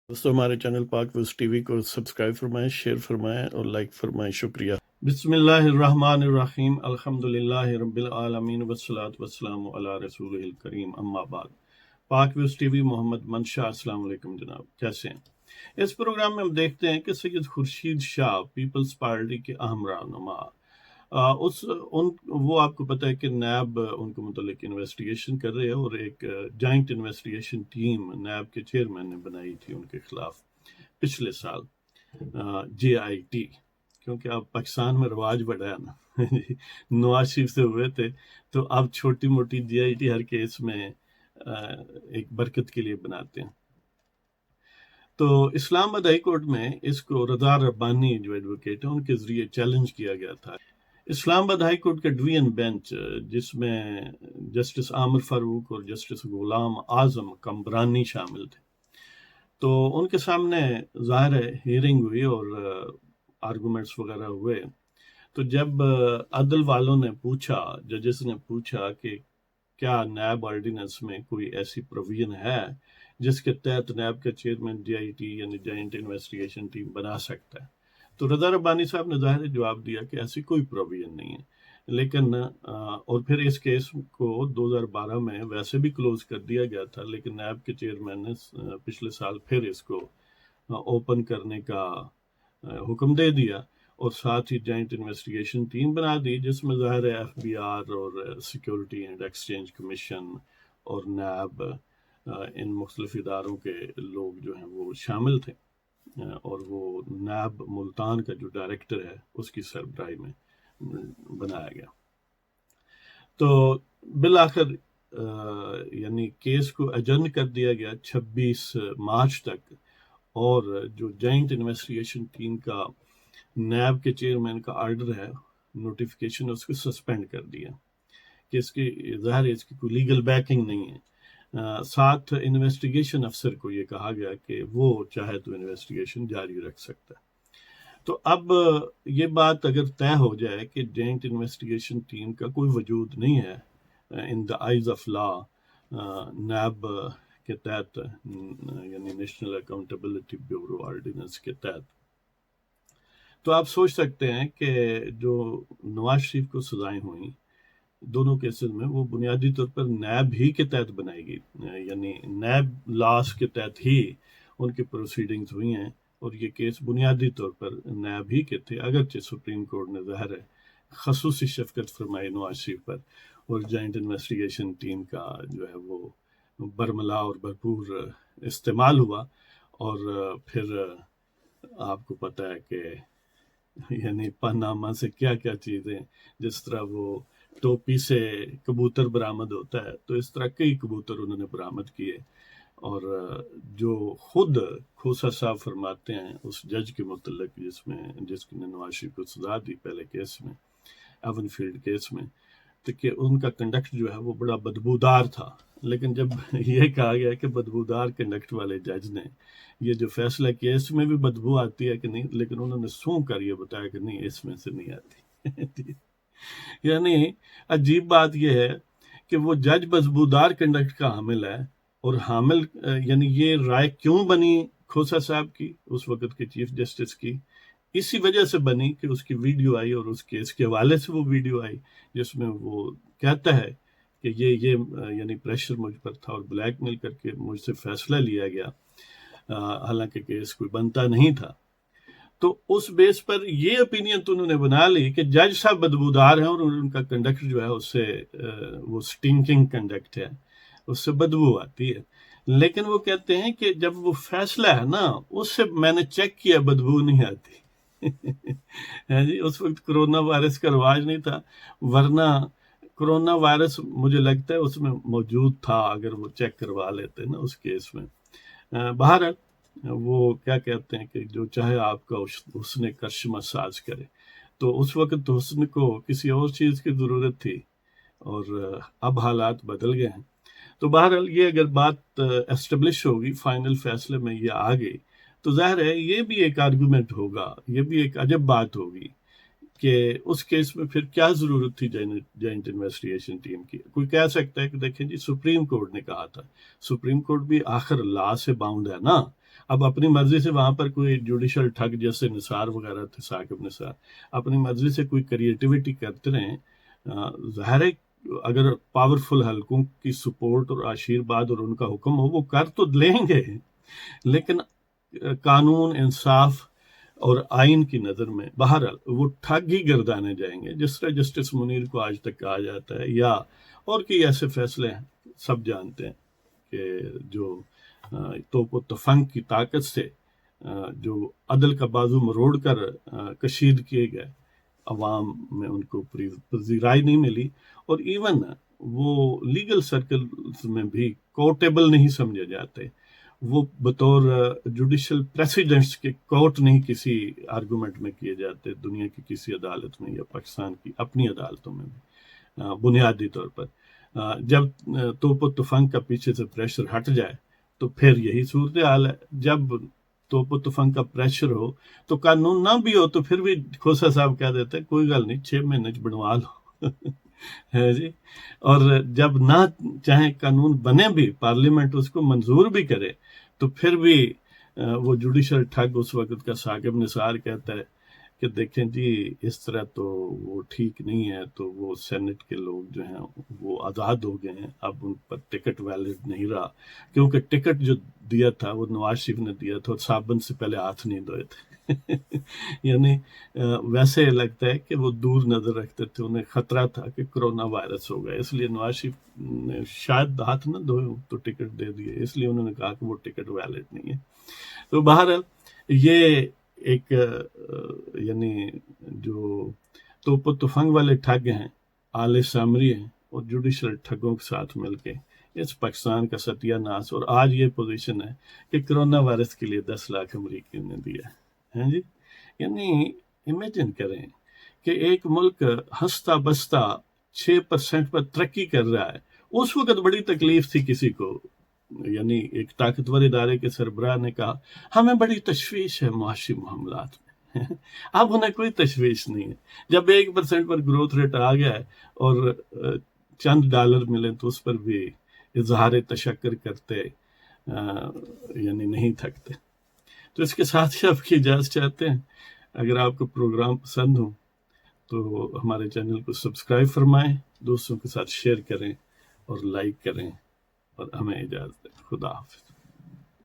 दोस्तों हमारे चैनल पाक व्यूज़ टीवी को सब्सक्राइब फरमाएं, शेयर फरमाएं और लाइक फरमाएं। शुक्रिया। बिस्मिल्लाहिर्रहमानिर्रहीम, अल्हम्दुलिल्लाहि रब्बिल आलमीन वस्सलातु वस्सलामु अला रसूलिल करीम, अम्मा बाद। पाक व्यूज़ टीवी, मोहम्मद मंशा, अस्सलाम वालेकुम जनाब, कैसे हैं? इस प्रोग्राम में हम देखते हैं कि सैयद खुर्शीद शाह पीपल्स पार्टी के अहम रहनुमा वो आपको पता है कि नैब उनके मुतल्लिक इन्वेस्टिगेशन कर रहे हैं और एक जॉइंट इन्वेस्टिगेशन टीम नैब के चेयरमैन ने बनाई थी उनके खिलाफ पिछले साल, JIT, क्योंकि अब पाकिस्तान में रवाज बढ़ा है ना नवाज शरीफ से हुए थे तो अब छोटी मोटी JIT हर केस में एक बरकत के लिए बनाते हैं। तो इस्लामाबाद हाई कोर्ट में इसको रज़ा रब्बानी जो एडवोकेट है उनके जरिए चैलेंज किया गया था। इस्लामाबाद हाई कोर्ट का डिवीजन बेंच, जिसमें जस्टिस आमिर फारूक और जस्टिस गुलाम आजम कम्बरानी शामिल थे, तो उनके सामने ज़ाहिर है हियरिंग हुई और आर्गूमेंट्स वगैरह हुए। तो जब अदल वालों ने पूछा, जजेस ने पूछा कि क्या नैब ऑर्डिनेंस में कोई ऐसी प्रोविजन है जिसके तहत नैब का चेयरमैन JIT यानी जॉइंट इन्वेस्टिगेशन टीम बना सकता है, तो रज़ा रब्बानी साहब ने ज़ाहिर जवाब दिया कि ऐसी कोई प्रोविजन नहीं है। लेकिन और फिर इस केस को 2012 में वैसे भी क्लोज कर दिया गया था, लेकिन नैब के चेयरमैन ने पिछले साल फिर इसको ओपन करने का हुक्म दे दिया और साथ ही जॉइंट इन्वेस्टिगेशन टीम बना दी, जिसमें ज़ाहिर है FBI और सिक्योरिटी एंड एक्सचेंज कमीशन और नैब इन मुख्तलिफ इदारों के लोग जो हैं वो शामिल थे और वो नैब मुल्तान का जो डायरेक्टर है उसकी सरबराही में बनाया गया। तो बिल आखिर यानी केस को अजर्न कर दिया गया 26 मार्च तक, और जो जॉइंट इन्वेस्टिगेशन टीम का नैब के चेयरमैन का आर्डर है, नोटिफिकेशन, उसको सस्पेंड कर दिया कि इसकी ज़ाहिर इसकी कोई लीगल बैकिंग नहीं है। साथ इन्वेस्टिगेशन अफसर को ये कहा गया कि वो चाहे तो इन्वेस्टिगेशन जारी रख सकता है। तो अब ये बात अगर तय हो जाए कि जॉइंट इन्वेस्टिगेशन टीम का कोई वजूद नहीं है in the eyes of law NAB के तहत, यानी नेशनल अकाउंटेबिलिटी ब्यूरो ऑर्डिनेंस के तहत, तो आप सोच सकते हैं कि जो नवाज शरीफ को सजाएं हुई दोनों केसेस में, वो बुनियादी तौर पर नैब ही के तहत बनाएगी, यानी नैब लॉस के तहत ही उनकी प्रोसीडिंग्स हुई हैं और ये केस बुनियादी तौर पर नैब ही के थे, अगरचे सुप्रीम कोर्ट ने ज़ाहिर है खसूसी शफकत फरमाई नवाज शरीफ पर और जॉइंट इन्वेस्टिगेशन टीम का जो है वो बरमला और भरपूर इस्तेमाल हुआ। और फिर आपको पता है कि यानी पनामा से क्या क्या चीज़ें, जिस तरह वो टोपी से कबूतर बरामद होता है, तो इस तरह कई कबूतर उन्होंने बरामद किए। और जो खुद खोसा साहब फरमाते हैं उस जज के मुतल्लिक जिसने नवाज शरीफ को सजा दी पहले केस में, एवनफील्ड केस में, तो कि उनका कंडक्ट जो है वो बड़ा बदबूदार था। लेकिन जब ये कहा गया कि बदबूदार कंडक्ट वाले जज ने ये जो फैसला किया इसमें भी बदबू आती है कि नहीं, लेकिन उन्होंने सूंघ कर ये बताया कि नहीं, इसमें से नहीं आती यानी अजीब बात यह है कि वो जज बदबूदार कंडक्ट का हामिल है, और हामिल यानी ये राय क्यों बनी खोसा साहब की, उस वक्त के चीफ जस्टिस की, इसी वजह से बनी कि उसकी वीडियो आई और उस केस के हवाले से वो वीडियो आई जिसमें वो कहता है कि ये यानी प्रेशर मुझ पर था और ब्लैकमेल करके मुझसे फैसला लिया गया, हालांकि केस कोई बनता नहीं था। तो उस बेस पर ये ओपिनियन तो उन्होंने बना ली कि जज साहब बदबूदार हैं और उनका कंडक्ट जो है उससे वो स्टिंकिंग कंडक्ट है, उससे बदबू आती है। लेकिन वो कहते हैं कि जब वो फैसला है ना, उससे मैंने चेक किया, बदबू नहीं आती है जी। उस वक्त कोरोना वायरस का रवाज नहीं था, वरना कोरोना वायरस मुझे लगता है उसमें मौजूद था अगर वो चेक करवा लेते ना उस केस में। बहरहाल वो क्या कहते हैं कि जो चाहे आपका हुस्न कर्श मसाज करे, तो उस वक्त हुस्न को किसी और चीज़ की ज़रूरत थी और अब हालात बदल गए हैं। तो बहरहाल ये अगर बात एस्टेब्लिश होगी, फाइनल फैसले में ये आ गई, तो जाहिर है ये भी एक आर्गूमेंट होगा, ये भी एक अजब बात होगी कि उस केस में फिर क्या ज़रूरत थी जॉइंट इन्वेस्टिगेशन टीम की। कोई कह सकता है कि देखें जी, सुप्रीम कोर्ट ने कहा था, सुप्रीम कोर्ट भी आखिर लॉ से बाउंड है ना, اب اپنی مرضی سے وہاں پر کوئی جوڈیشل ٹھگ جیسے نثار وغیرہ تھے، ثاقب نثار، اپنی مرضی سے کوئی کریٹیوٹی کرتے رہیں، ظاہر ہے اگر پاورفل حلقوں کی سپورٹ اور آشیرواد اور ان کا حکم ہو وہ کر تو لیں گے، لیکن قانون، انصاف اور آئین کی نظر میں بہرحال وہ ٹھگ ہی گردانے جائیں گے، جس طرح جسٹس منیر کو آج تک کہا جاتا ہے، یا اور کئی ایسے فیصلے ہیں سب جانتے ہیں کہ جو توپ و تفنگ کی طاقت سے جو عدل کا بازو مروڑ کر کشید کیے گئے، عوام میں ان کو پذیرائی نہیں ملی، اور ایون وہ لیگل سرکلز میں بھی کوٹیبل نہیں سمجھے جاتے، وہ بطور جوڈیشل پریسیڈنٹس کے کوٹ نہیں کسی آرگومنٹ میں کیے جاتے دنیا کی کسی عدالت میں یا پاکستان کی اپنی عدالتوں میں بھی، بنیادی طور پر جب توپ و تفنگ کا پیچھے سے پریشر ہٹ جائے تو پھر یہی صورتحال ہے۔ جب توپ و تفنگ کا پریشر ہو تو قانون نہ بھی ہو تو پھر بھی کھوسا صاحب کہہ دیتے ہیں کوئی گل نہیں 6 مہینے بنوا لو ہے جی، اور جب نہ چاہیں قانون بنے بھی، پارلیمنٹ اس کو منظور بھی کرے، تو پھر بھی وہ جوڈیشل ٹھگ اس وقت کا ثاقب نثار کہتا ہے کہ دیکھیں جی اس طرح تو وہ ٹھیک نہیں ہے، تو وہ سینٹ کے لوگ جو ہیں وہ آزاد ہو گئے ہیں، اب ان پر ٹکٹ ویلڈ نہیں رہا، کیونکہ ٹکٹ جو دیا تھا وہ نواز شریف نے دیا تھا اور صابن سے پہلے ہاتھ نہیں دھوئے تھے یعنی ویسے لگتا ہے کہ وہ دور نظر رکھتے تھے، انہیں خطرہ تھا کہ کرونا وائرس ہوگا، اس لیے نواز شریف نے شاید ہاتھ نہ دھوئے تو ٹکٹ دے دیے، اس لیے انہوں نے کہا کہ وہ ٹکٹ ویلڈ نہیں ہے۔ تو بہرحال یہ ایک یعنی جو توپ و تفنگ والے ٹھگ ہیں، آل سامری ہیں، اور جوڈیشل ٹھگوں کے ساتھ مل کے اس پاکستان کا ستیہ ناس، اور آج یہ پوزیشن ہے کہ کرونا وائرس کے لیے 10 لاکھ امریکیوں نے دیا ہے جی۔ یعنی امیجن کریں کہ ایک ملک ہنستا بستا 6% پر ترقی کر رہا ہے، اس وقت بڑی تکلیف تھی کسی کو، یعنی ایک طاقتور ادارے کے سربراہ نے کہا ہمیں بڑی تشویش ہے معاشی معاملات میں اب انہیں کوئی تشویش نہیں ہے، جب 1% پر گروتھ ریٹ آ گیا ہے اور چند ڈالر ملیں تو اس پر بھی اظہار تشکر کرتے یعنی نہیں تھکتے۔ تو اس کے ساتھ ہی آپ کی اجازت چاہتے ہیں، اگر آپ کو پروگرام پسند ہو تو ہمارے چینل کو سبسکرائب فرمائیں، دوستوں کے ساتھ شیئر کریں اور لائک کریں، اور ہمیں اجازت دیں۔ خدا حافظ۔